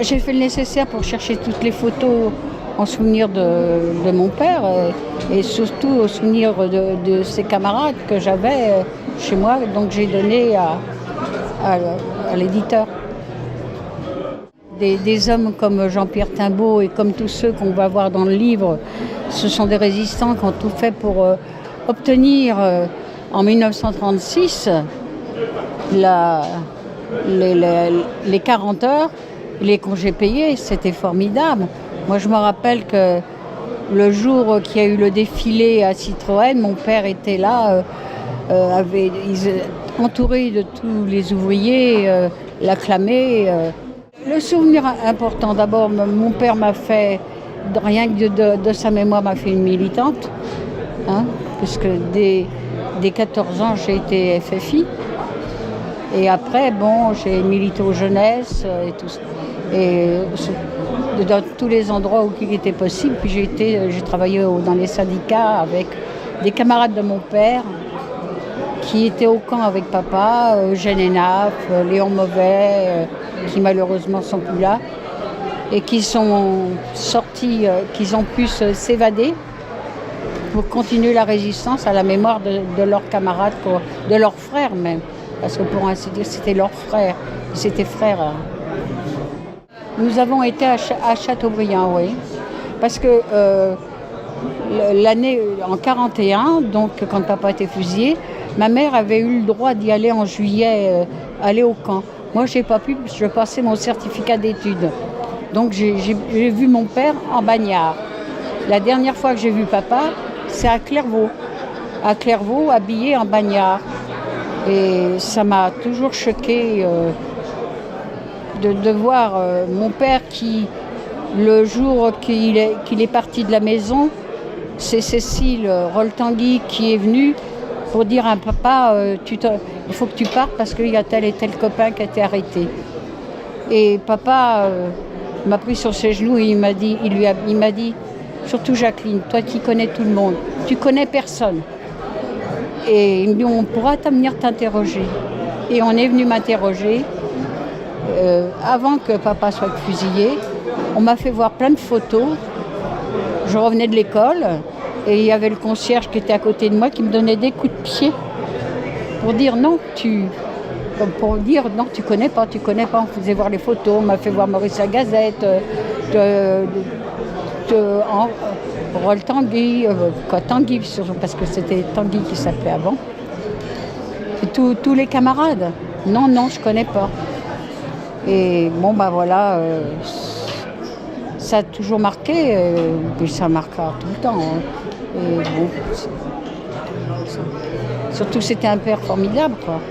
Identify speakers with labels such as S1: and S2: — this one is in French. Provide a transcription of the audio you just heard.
S1: J'ai fait le nécessaire pour chercher toutes les photos en souvenir de mon père et surtout au souvenir de ses camarades que j'avais chez moi. Donc j'ai donné à l'éditeur. Des hommes comme Jean-Pierre Timbaud et comme tous ceux qu'on va voir dans le livre, ce sont des résistants qui ont tout fait pour obtenir en 1936 les 40 heures, les congés payés. C'était formidable. Moi, je me rappelle que le jour qu'il y a eu le défilé à Citroën, mon père était là, entouré de tous les ouvriers, l'acclamé. Le souvenir important, d'abord, mon père m'a fait, rien que de sa mémoire, m'a fait une militante, hein, puisque dès 14 ans, j'ai été FFI. Et après, bon, j'ai milité aux jeunesses et tout ça. Et dans tous les endroits où il était possible. Puis j'ai travaillé dans les syndicats avec des camarades de mon père qui étaient au camp avec papa, Eugène Hénaf, Léon Mauvais, qui malheureusement sont plus là, et qui sont sortis, qu'ils ont pu s'évader pour continuer la résistance à la mémoire de leurs camarades, de leurs frères même. Parce que pour ainsi dire, c'était leurs frères, c'était frères. Nous avons été à Châteaubriand, oui, parce que l'année en 41, donc quand papa était fusillé, ma mère avait eu le droit d'y aller en juillet, aller au camp. Moi, j'ai pas pu, je passais mon certificat d'études. Donc j'ai vu mon père en bagnard. La dernière fois que j'ai vu papa, c'est à Clairvaux, habillé en bagnard. Et ça m'a toujours choqué de voir mon père qui, le jour qu'il est parti de la maison, c'est Cécile Roltanguy qui est venue pour dire à papa, il faut que tu partes parce qu'il y a tel et tel copain qui a été arrêté. Et papa m'a pris sur ses genoux et il m'a dit, surtout Jacqueline, toi qui connais tout le monde, tu connais personne. Et il me dit, on pourra venir t'interroger. Et on est venu m'interroger. Avant que papa soit fusillé, on m'a fait voir plein de photos. Je revenais de l'école et il y avait le concierge qui était à côté de moi qui me donnait des coups de pied pour dire non, tu connais pas. On faisait voir les photos, on m'a fait voir Maurice la Gazette, Roll Tanguy, Tanguy, parce que c'était Tanguy qui s'appelait avant. Et tous les camarades. Non, je connais pas. Et bon, voilà, ça a toujours marqué, puis ça marquera tout le temps. Hein. Et bon, surtout, c'était un père formidable, quoi.